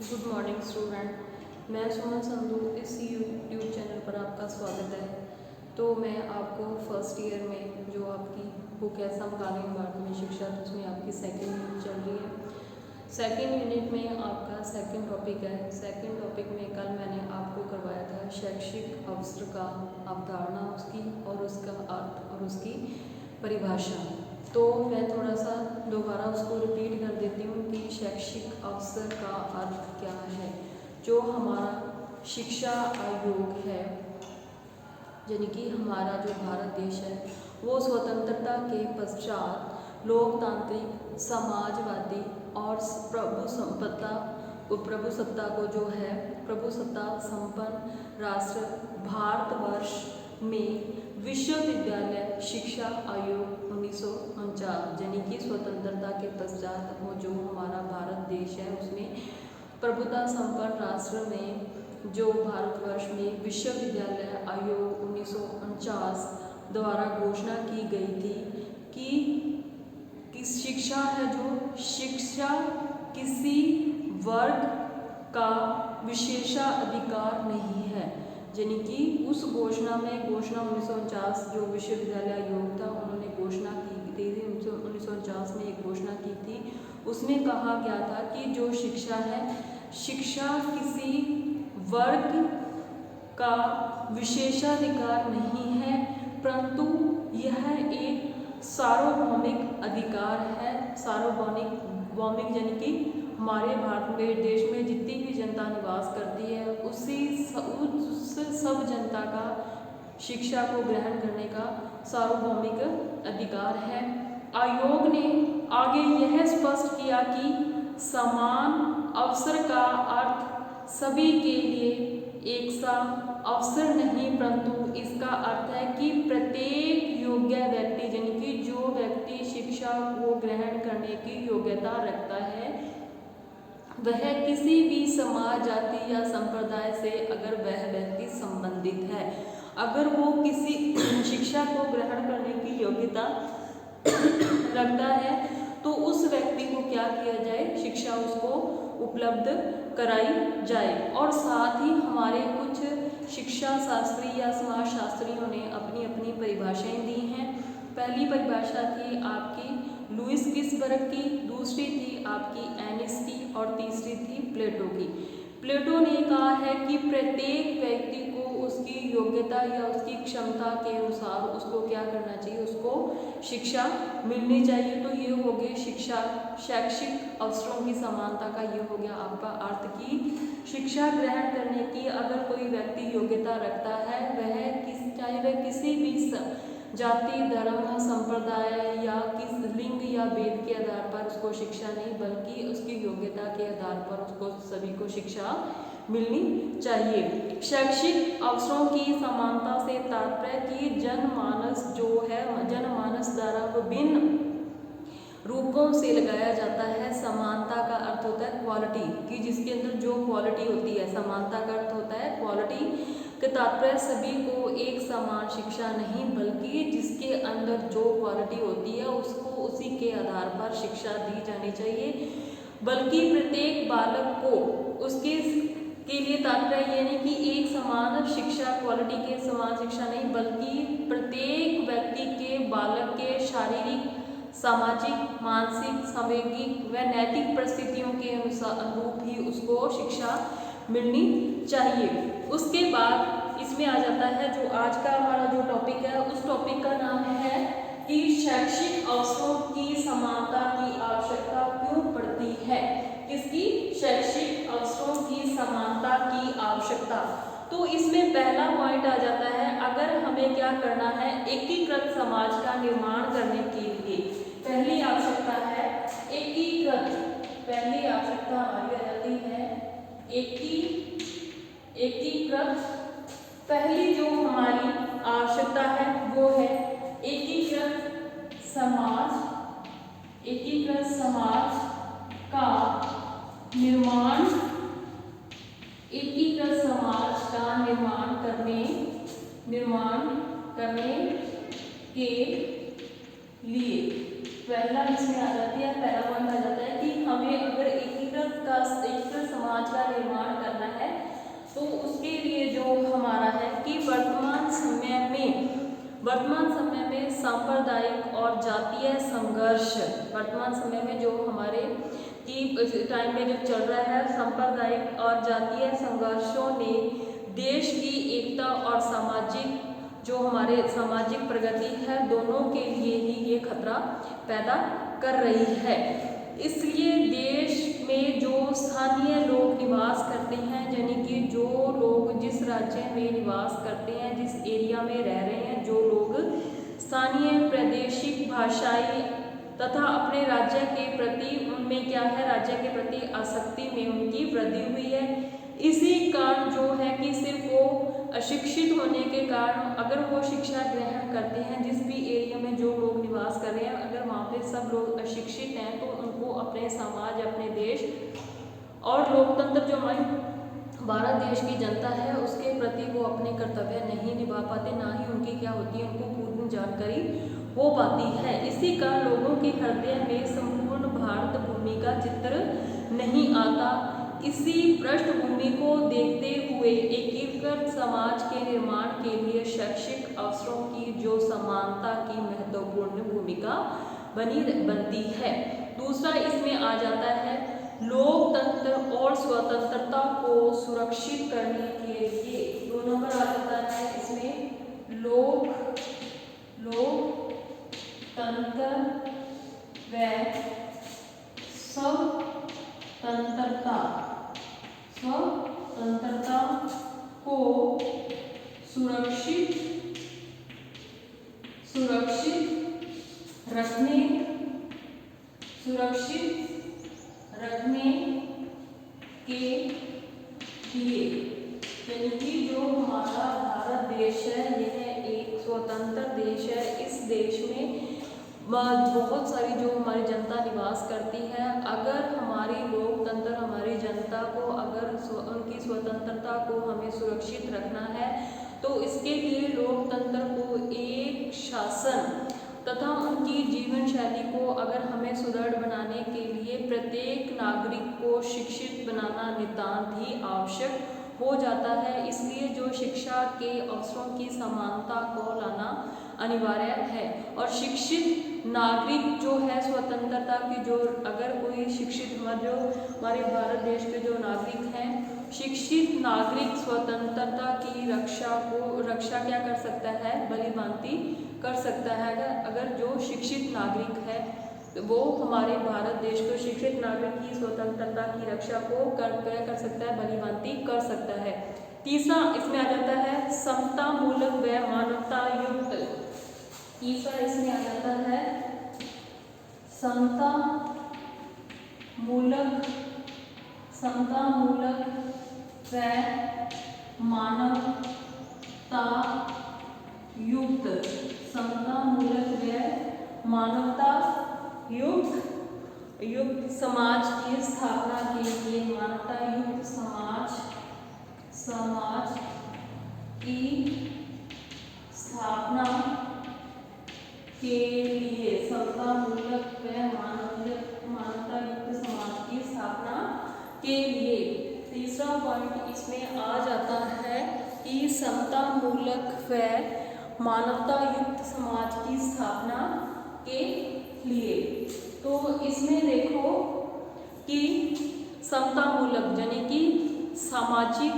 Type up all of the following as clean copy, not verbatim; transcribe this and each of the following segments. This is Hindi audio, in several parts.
Good morning student. मैं सुमन संधू, इस यूट्यूब चैनल पर आपका स्वागत है। तो मैं आपको फर्स्ट ईयर में जो आपकी बुक है समकालीन माध्यमिक शिक्षा, तो उसमें आपकी सेकेंड यूनिट चल रही है। सेकेंड यूनिट में आपका सेकेंड टॉपिक है। सेकेंड टॉपिक में कल मैंने आपको करवाया था शैक्षिक अवसर का अवधारणा उसकी और उसका अर्थ और उसकी परिभाषा। तो मैं थोड़ा सा दोबारा उसको रिपीट कर देती हूँ कि शैक्षिक अवसर का अर्थ क्या है। जो हमारा शिक्षा आयोग है, यानी कि हमारा जो भारत देश है, वो स्वतंत्रता के पश्चात लोकतांत्रिक, समाजवादी और प्रभुसत्ता को जो है प्रभुसत्ता संपन्न राष्ट्र भारतवर्ष में विश्वविद्यालय शिक्षा आयोग 1949, यानी कि स्वतंत्रता के पश्चात वो जो हमारा भारत देश है उसमें प्रभुता संपन्न राष्ट्र में जो भारतवर्ष में विश्वविद्यालय आयोग 1949 द्वारा घोषणा की गई थी कि शिक्षा है, जो शिक्षा किसी वर्ग का विशेषाधिकार नहीं है। यानी कि उस घोषणा 1949 जो विश्वविद्यालय आयोग था, उन्होंने घोषणा की थी 1949 में एक घोषणा की थी। उसमें कहा गया था कि जो शिक्षा है, शिक्षा किसी वर्ग का विशेषाधिकार नहीं है, परंतु यह एक सार्वभौमिक अधिकार है। सार्वभौमिक यानी कि हमारे भारत देश में जितनी भी जनता निवास करती है उस सब जनता का शिक्षा को ग्रहण करने का सार्वभौमिक अधिकार है। आयोग ने आगे यह स्पष्ट किया कि समान अवसर का अर्थ सभी के लिए एक सा अवसर नहीं, परंतु इसका अर्थ है कि प्रत्येक योग्य व्यक्ति, यानी कि जो व्यक्ति शिक्षा को ग्रहण करने की योग्यता रखता है, वह किसी भी समाज, जाति या संप्रदाय से अगर वह व्यक्ति संबंधित है, अगर वो किसी शिक्षा को ग्रहण करने की योग्यता रखता है, तो उस व्यक्ति को क्या किया जाए, शिक्षा उसको उपलब्ध कराई जाए। और साथ ही हमारे कुछ शिक्षा शास्त्री या समाज शास्त्रियों ने अपनी अपनी परिभाषाएं दी हैं। पहली परिभाषा थी आपकी लुईस गिब्सबर्ग की, दूसरी थी आपकी एनिस की और तीसरी थी प्लेटो की। प्लेटो ने कहा है कि प्रत्येक व्यक्ति को उसकी योग्यता या उसकी क्षमता के अनुसार उसको क्या करना चाहिए, उसको शिक्षा मिलनी चाहिए। तो ये हो गई शिक्षा, शैक्षिक अवसरों की समानता का ये हो गया आपका अर्थ की शिक्षा ग्रहण करने की अगर कोई व्यक्ति योग्यता रखता है, चाहे वह किसी भी जाति, धर्म, संप्रदाय या किस लिंग या वेद के आधार पर उसको शिक्षा नहीं, बल्कि उसकी योग्यता के आधार पर उसको सभी को शिक्षा मिलनी चाहिए। शैक्षिक अवसरों की समानता से तात्पर्य कि जनमानस जो है, जनमानस द्वारा विभिन्न रूपों से लगाया जाता है। समानता का अर्थ होता है क्वालिटी, कि जिसके अंदर जो क्वालिटी होती है, समानता का अर्थ होता है क्वालिटी के तात्पर्य सभी को एक समान शिक्षा नहीं, बल्कि जिसके अंदर जो क्वालिटी होती है उसको उसी के आधार पर शिक्षा दी जानी चाहिए। बल्कि प्रत्येक बालक को उसके के लिए तात्पर्य ये नहीं कि एक समान शिक्षा, क्वालिटी के समान शिक्षा नहीं, बल्कि प्रत्येक व्यक्ति के बालक के शारीरिक, सामाजिक, मानसिक, सांवेगिक व नैतिक परिस्थितियों के अनुरूप ही उसको शिक्षा मिलनी चाहिए। उसके बाद इसमें आ जाता है जो आज का हमारा जो टॉपिक है, उस टॉपिक का नाम है कि शैक्षिक अवसरों की समानता की आवश्यकता क्यों पड़ती है। किसकी? शैक्षिक अवसरों की समानता की आवश्यकता। तो इसमें पहला पॉइंट आ जाता है, अगर हमें क्या करना है, एकीकृत समाज का निर्माण करने के लिए पहली आवश्यकता है एकीकृत। पहली आवश्यकता हमारी आ जाती है एकीकृत। पहली जो हमारी आवश्यकता है वो है एकीकृत समाज का निर्माण, एकीकृत समाज का निर्माण करने के लिए पहला इसमें आ जाती है, पहला पॉइंट आ जाता है कि हमें अगर एकीकृत एकीकृत समाज का निर्माण करना है, तो उसके लिए जो हमारा है कि वर्तमान समय में सांप्रदायिक और जातीय संघर्ष, वर्तमान समय में जो हमारे की टाइम में जो चल रहा है, सांप्रदायिक और जातीय संघर्षों ने देश की एकता और जो हमारे सामाजिक प्रगति है, दोनों के लिए ही ये खतरा पैदा कर रही है। इसलिए देश में जो स्थानीय लोग निवास करते हैं, यानी कि जो लोग जिस राज्य में निवास करते हैं, जिस एरिया में रह रहे हैं, जो लोग स्थानीय प्रादेशिक भाषाई तथा अपने राज्य के प्रति उनमें क्या है, राज्य के प्रति आसक्ति में उनकी वृद्धि हुई है। इसी कारण जो है कि सिर्फ वो अशिक्षित होने के कारण अगर वो शिक्षा ग्रहण करते हैं, जिस भी एरिया में जो लोग निवास कर रहे हैं, अगर वहाँ पे सब लोग अशिक्षित हैं, तो उनको अपने समाज, अपने देश और लोकतंत्र जो हमारे भारत देश की जनता है उसके प्रति वो अपने कर्तव्य नहीं निभा पाते, ना ही उनकी क्या होती है, उनको पूर्ण जानकारी हो पाती है। इसी कारण लोगों के हृदय में संपूर्ण भारत भूमि का चित्र नहीं आता। इसी पृष्ठभूमि को देखते हुए एकीकृत समाज के निर्माण के लिए शैक्षिक अवसरों की जो समानता की महत्वपूर्ण भूमिका बनती है। दूसरा इसमें आ जाता है लोकतंत्र और स्वतंत्रता को सुरक्षित करने के लिए। 2 नंबर आ जाता है इसमें लोकतंत्र व स्वतंत्रता को सुरक्षित रखने के लिए, यानी कि जो हमारा भारत देश है यह एक स्वतंत्र देश है। इस देश में बहुत सारी जो हमारी जनता निवास करती है। अगर हमारी लोकतंत्र, हमारी जनता को अगर उनकी स्वतंत्रता को हमें सुरक्षित रखना है, तो इसके लिए लोकतंत्र को एक शासन तथा उनकी जीवन शैली को अगर हमें सुदृढ़ बनाने के लिए प्रत्येक नागरिक को शिक्षित बनाना नितांत ही आवश्यक हो जाता है। इसलिए जो शिक्षा के अवसरों की समानता को लाना अनिवार्य है। और शिक्षित नागरिक जो है स्वतंत्रता की, जो अगर कोई शिक्षित जो हमारे भारत देश के जो नागरिक हैं, शिक्षित नागरिक स्वतंत्रता की रक्षा क्या कर सकता है, भलीभांति कर सकता है। अगर जो शिक्षित नागरिक है तो वो हमारे भारत देश को शिक्षित नागरिक की स्वतंत्रता की रक्षा को कर सकता है, भलीभांति कर सकता है। तीसरा इसमें आ जाता है समता मूलक व मानवता युक्त। तीसरा इसमें आ जाता है समता मूलक व मानवता युक्त। समता मूलक व मानवता युक्त समाज की स्थापना के लिए, मानवता युक्त समाज की स्थापना के लिए, समता मूलक व मानवता युक्त समाज की स्थापना के लिए। तीसरा पॉइंट इसमें आ जाता है कि समता मूलक व मानवता युक्त समाज की स्थापना के लिए। तो इसमें देखो कि समता मूलक यानी कि सामाजिक,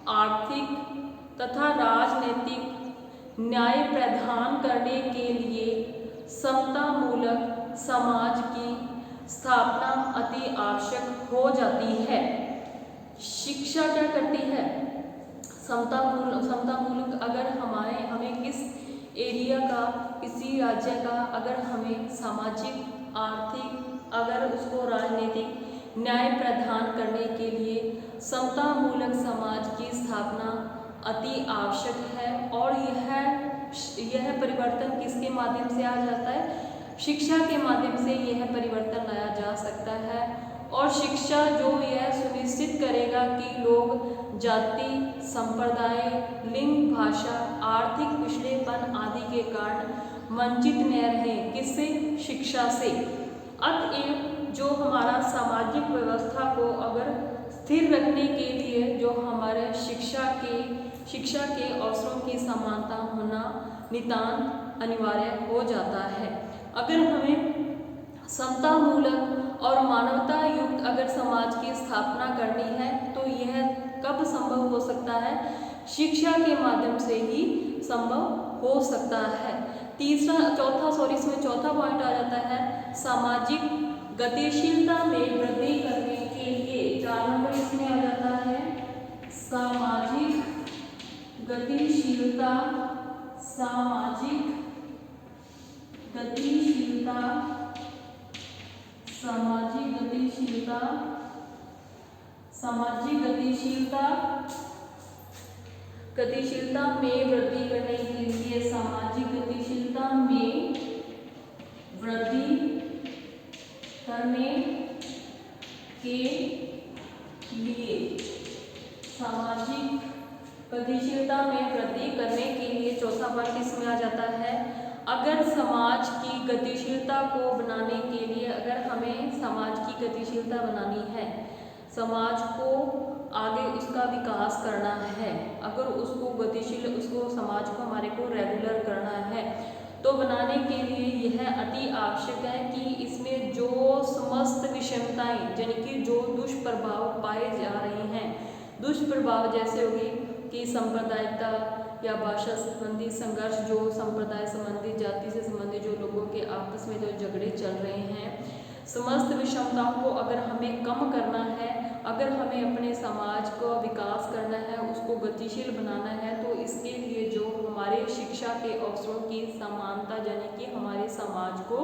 आर्थिक तथा राजनीतिक न्याय प्रदान करने के लिए समता मूलक समाज की स्थापना अति आवश्यक हो जाती है। शिक्षा क्या करती है, समता मूलक अगर हमें किस एरिया का, किसी राज्य का अगर हमें सामाजिक, आर्थिक, अगर उसको राजनीतिक न्याय प्रदान करने के लिए समता मूलक समाज की स्थापना अति आवश्यक है। और यह परिवर्तन किसके माध्यम से आ जाता है, शिक्षा के माध्यम से यह परिवर्तन लाया जा सकता है। और शिक्षा जो यह सुनिश्चित करेगा कि लोग जाति, संप्रदाय, लिंग, भाषा, आर्थिक पिछड़ेपन आदि के कारण वंचित न रहें। किससे, शिक्षा से। अतएव जो हमारा सामाजिक व्यवस्था को अगर स्थिर रखने के लिए जो हमारे शिक्षा के अवसरों की समानता होना नितांत अनिवार्य हो जाता है। अगर हमें समतामूलक और मानवता युक्त अगर समाज की स्थापना करनी है तो यह कब संभव हो सकता है? शिक्षा के माध्यम से ही संभव हो सकता है। इसमें चौथा पॉइंट आ जाता है सामाजिक गतिशीलता में वृद्धि करने के लिए। 4 नंबर इसमें आ जाता है सामाजिक गतिशीलता। सामाजिक गतिशीलता में वृद्धि करने के लिए, सामाजिक गतिशीलता में वृद्धि करने के लिए, सामाजिक गतिशीलता में वृद्धि करने के लिए चौथा पॉइंट इसमें आ जाता है अगर समाज की गतिशीलता को बनाने के लिए, अगर हमें समाज की गतिशीलता बनानी है, समाज को आगे उसका विकास करना है, अगर उसको समाज को हमारे को रेगुलर करना है तो बनाने के लिए यह अति आवश्यक है कि इसमें जो समस्त विषमताएं यानी कि जो दुष्प्रभाव पाए जा रहे हैं, दुष्प्रभाव जैसे होगी कि सांप्रदायिकता या भाषा संबंधी संघर्ष, जो संप्रदाय संबंधी, जाति से संबंधित जो लोगों के आपस में जो झगड़े चल रहे हैं, समस्त विषमताओं को अगर हमें कम करना है, अगर हमें अपने समाज को विकास करना है, उसको गतिशील बनाना है, तो इसके लिए जो हमारे शिक्षा के अवसरों की समानता यानी कि हमारे समाज को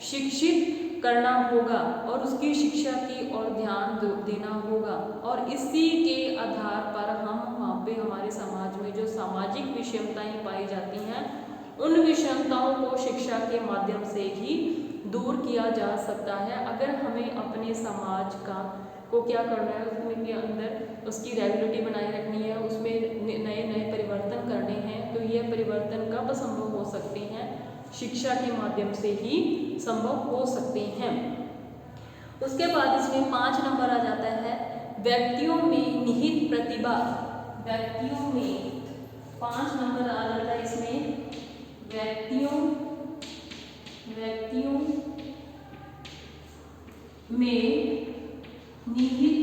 शिक्षित करना होगा और उसकी शिक्षा की ओर ध्यान देना होगा और इसी के आधार पर हम वहाँ पे हमारे समाज में जो सामाजिक विषमताएं पाई जाती हैं उन विषमताओं को शिक्षा के माध्यम से ही दूर किया जा सकता है। अगर हमें अपने समाज को क्या करना है, उसमें के अंदर उसकी रेगुलेटिव बनाए रखनी है, उसमें नए नए परिवर्तन करने हैं, तो यह परिवर्तन कब संभव हो सकते हैं? शिक्षा के माध्यम से ही संभव हो सकते हैं। उसके बाद इसमें 5 नंबर आ जाता है व्यक्तियों में निहित प्रतिभा। व्यक्तियों में 5 नंबर आ जाता है इसमें व्यक्तियों में निहित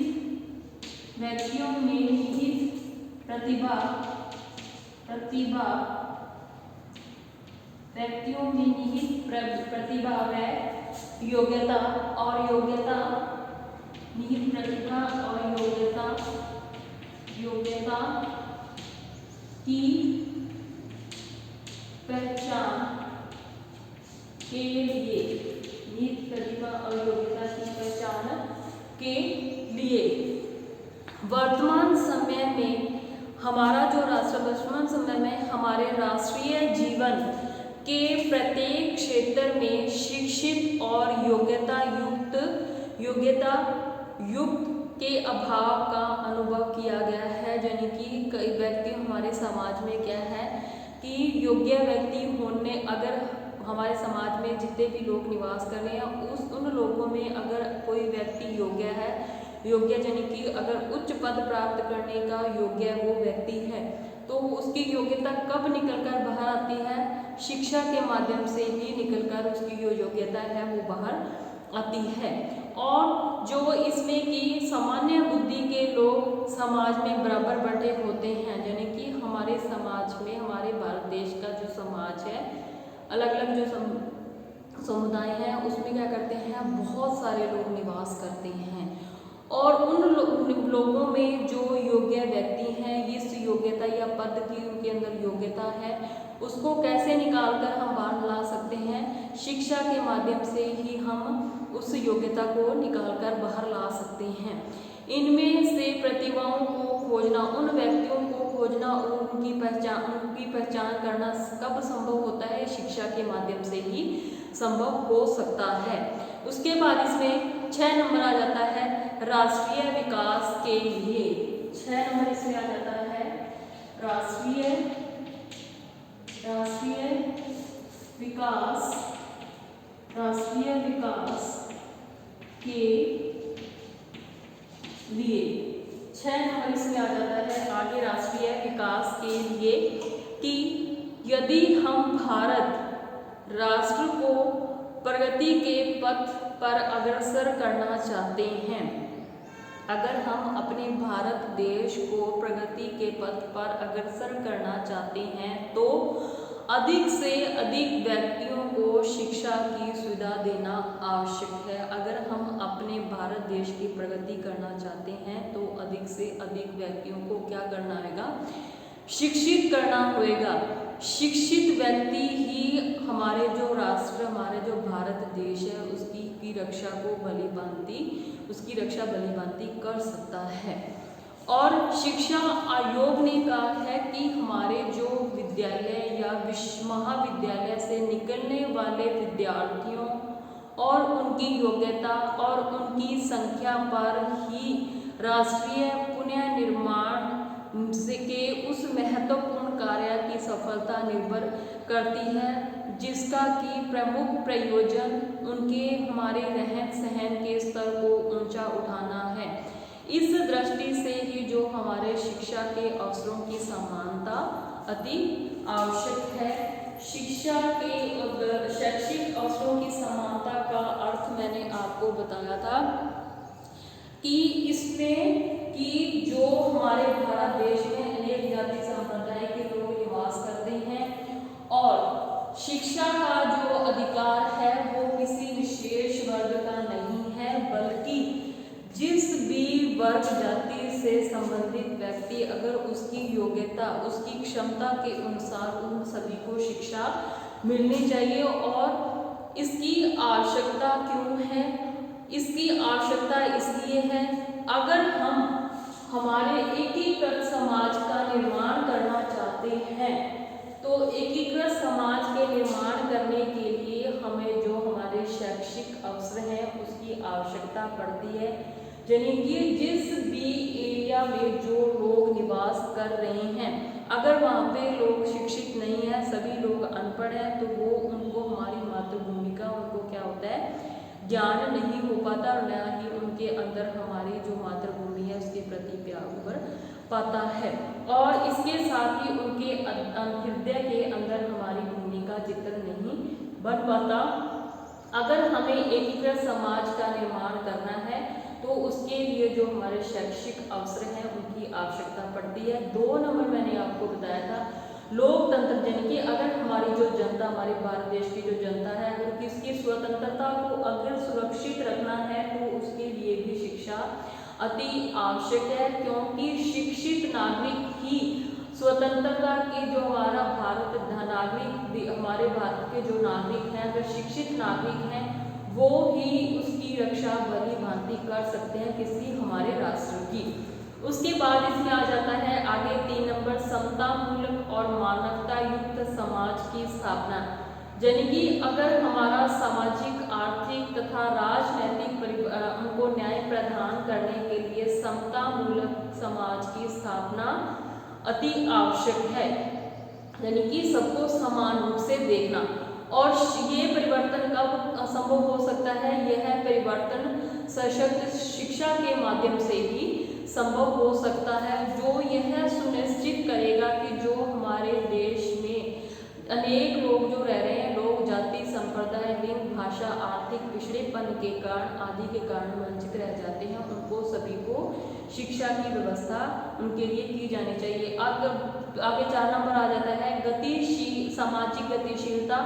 प्रतिभा। व्यक्तियों में निहित प्रतिभा व योग्यता और निहित प्रतिभा और योग्यता की पहचान के लिए, निहित प्रतिभा और योग्यता की पहचान के लिए वर्तमान समय में हमारे राष्ट्रीय जीवन के प्रत्येक क्षेत्र में शिक्षित और योग्यता युक्त के अभाव का अनुभव किया गया है। यानी कि कई व्यक्ति हमारे समाज में क्या है कि योग्य व्यक्ति होने, अगर हमारे समाज में जितने भी लोग निवास कर रहे हैं उन लोगों में अगर कोई व्यक्ति योग्य यानी कि अगर उच्च पद प्राप्त करने का योग्य वो व्यक्ति है तो उसकी योग्यता कब निकलकर बाहर आती है? शिक्षा के माध्यम से ही निकलकर उसकी जो योग्यता है वो बाहर आती है। और जो इसमें कि सामान्य बुद्धि के लोग समाज में बराबर बंटे होते हैं, यानी कि हमारे समाज में, हमारे भारत देश का जो समाज है, अलग अलग जो समुदाय हैं उसमें क्या करते हैं, बहुत सारे लोग निवास करते हैं और उन लोगों में जो योग्य व्यक्ति हैं, इस योग्यता या पद की उनके अंदर योग्यता है, उसको कैसे निकालकर हम बाहर ला सकते हैं? शिक्षा के माध्यम से ही हम उस योग्यता को निकालकर बाहर ला सकते हैं। इनमें से प्रतिभाओं को खोजना, उन व्यक्तियों को खोजना और उनकी पहचान करना कब संभव होता है? शिक्षा के माध्यम से ही संभव हो सकता है। उसके बाद इसमें 6 नंबर आ जाता है राष्ट्रीय विकास के लिए। 6 नंबर इसमें आ जाता है राष्ट्रीय राष्ट्रीय विकास के लिए 6 नंबर इसमें आ जाता है आगे राष्ट्रीय विकास के लिए कि यदि हम भारत राष्ट्र को प्रगति के पथ पर अग्रसर करना चाहते हैं, अगर हम अपने भारत देश को प्रगति के पथ पर अग्रसर करना चाहते हैं तो अधिक से अधिक व्यक्तियों को शिक्षा की सुविधा देना आवश्यक है। अगर हम अपने भारत देश की प्रगति करना चाहते हैं तो अधिक से अधिक व्यक्तियों को क्या करना होगा, शिक्षित करना होगा। शिक्षित व्यक्ति ही हमारे जो राष्ट्र, हमारे जो भारत देश है उसकी रक्षा को उसकी रक्षा भलीभांति कर सकता है। और शिक्षा आयोग ने कहा है कि हमारे जो विद्यालय या महाविद्यालय से निकलने वाले विद्यार्थियों और उनकी योग्यता और उनकी संख्या पर ही राष्ट्रीय पुनर्निर्माण के उस महत्वपूर्ण कार्य की सफलता निर्भर करती है, जिसका कि प्रमुख प्रयोजन उनके हमारे रहन सहन के स्तर को ऊंचा उठाना है। इस दृष्टि से ही जो हमारे शिक्षा के अवसरों की समानता अति आवश्यक है। शिक्षा के शैक्षिक अवसरों की समानता का अर्थ मैंने आपको बताया था कि इसमें कि जो हमारे भारत देश में अनेक जाति संप्रदाय के लोग निवास करते हैं और शिक्षा का जो अधिकार है वो किसी विशेष वर्ग का नहीं है, बल्कि जिस भी वर्ग जाति से संबंधित व्यक्ति अगर उसकी योग्यता, उसकी क्षमता के अनुसार उन सभी को शिक्षा मिलनी चाहिए। और इसकी आवश्यकता क्यों है? इसकी आवश्यकता इसलिए है, अगर हम हमारे एकीकृत समाज का निर्माण करना चाहते हैं तो एकीकृत समाज के निर्माण करने के लिए हमें जो हमारे शैक्षिक अवसर हैं उसकी आवश्यकता पड़ती है। यानी कि जिस भी एरिया में जो लोग निवास कर रहे हैं, अगर वहाँ पे लोग शिक्षित नहीं है, सभी लोग अनपढ़ हैं, तो वो उनको हमारी मातृभूमि का उनको क्या होता है, ज्ञान नहीं हो पाता और न ही उनके अंदर हमारी जो मातृभूमि है उसके प्रति प्यार उभर पाता है। और इसके साथ ही उनके हृदय के अंदर हमारी भूमि का चित्र नहीं बन पाता। अगर हमें एकीकृत समाज का निर्माण करना है तो उसके लिए जो हमारे शैक्षिक अवसर हैं उनकी आवश्यकता पड़ती है। 2 नंबर मैंने आपको बताया था लोकतंत्र, यानी कि अगर हमारी जो जनता, हमारे भारत देश की जो जनता है, अगर किसकी स्वतंत्रता को अगर सुरक्षित रखना है तो उसके लिए भी शिक्षा अति आवश्यक है, क्योंकि शिक्षित नागरिक ही स्वतंत्रता के जो हमारा भारत नागरिक, हमारे भारत के जो नागरिक हैं, अगर शिक्षित नागरिक हैं वो ही उसकी रक्षा भली भांति कर सकते हैं किसी हमारे राष्ट्र की। उसके बाद इसमें आ जाता है आगे 3 नंबर समतामूलक और मानवता युक्त समाज की स्थापना। यानी कि अगर हमारा सामाजिक, आर्थिक तथा राजनैतिक उनको न्याय प्रदान करने के लिए समतामूलक समाज की स्थापना अति आवश्यक है, यानी कि सबको समान रूप से देखना। और ये परिवर्तन कब संभव हो सकता है? यह परिवर्तन सशक्त शिक्षा के माध्यम से ही संभव हो सकता है, जो यह सुनिश्चित करेगा कि जो हमारे देश में अनेक लोग जो रह रहे हैं, लोग जाति संप्रदाय, लिंग, भाषा, आर्थिक पिछड़ेपन के कारण आदि के कारण वंचित रह जाते हैं, उनको सभी को शिक्षा की व्यवस्था उनके लिए की जानी चाहिए। आगे 4 नंबर आ जाता है सामाजिक गतिशीलता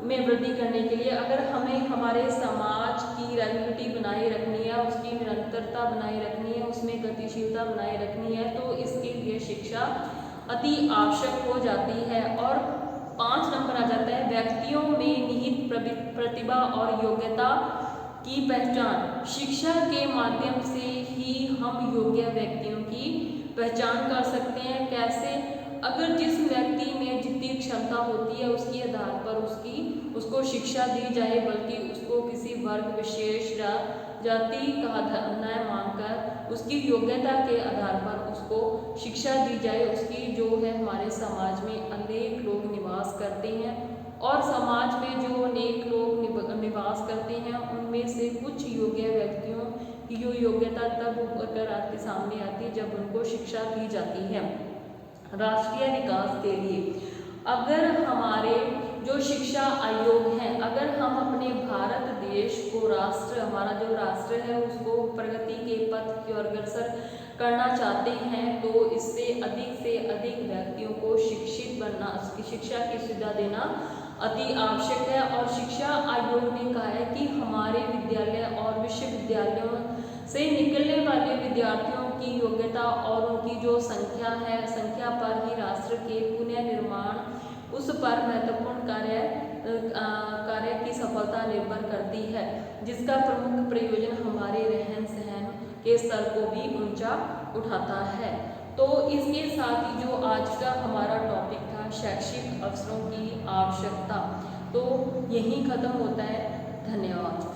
में वृद्धि करने के लिए। अगर हमें हमारे समाज की रेगुलरिटी बनाए रखनी है, उसकी निरंतरता बनाए रखनी है, उसमें गतिशीलता बनाए रखनी है, तो इसके लिए शिक्षा अति आवश्यक हो जाती है। और 5 नंबर आ जाता है व्यक्तियों में निहित प्रतिभा और योग्यता की पहचान। शिक्षा के माध्यम से ही हम योग्य व्यक्तियों की पहचान कर सकते हैं। कैसे? अगर जिस व्यक्ति में जितनी क्षमता होती है उसके आधार पर उसको शिक्षा दी जाए, बल्कि उसको किसी वर्ग विशेष जाति का न मानकर उसकी योग्यता के आधार पर उसको शिक्षा दी जाए। उसकी जो है हमारे समाज में अनेक लोग निवास करते हैं और समाज में जो अनेक लोग निवास करते हैं उनमें से कुछ योग्य व्यक्तियों की जो योग्यता तब उभर कर आपके सामने आती है जब उनको शिक्षा दी जाती है। राष्ट्रीय विकास के लिए अगर हमारे जो शिक्षा आयोग है, अगर हम अपने भारत देश को हमारा जो राष्ट्र है उसको प्रगति के पथ की ओर अग्रसर करना चाहते हैं तो इससे अधिक व्यक्तियों को शिक्षित बनना, शिक्षा की सुविधा देना अति आवश्यक है। और शिक्षा आयोग ने कहा है कि हमारे विद्यालय और विश्वविद्यालयों से निकलने वाले विद्यार्थियों की योग्यता और उनकी जो संख्या पर ही राष्ट्र के पुनर्निर्माण उस पर महत्वपूर्ण कार्य की सफलता निर्भर करती है, जिसका प्रमुख प्रयोजन हमारे रहन सहन के स्तर को भी ऊंचा उठाता है। तो इसके साथ ही जो आज का हमारा टॉपिक था शैक्षिक अवसरों की आवश्यकता, तो यही खत्म होता है। धन्यवाद।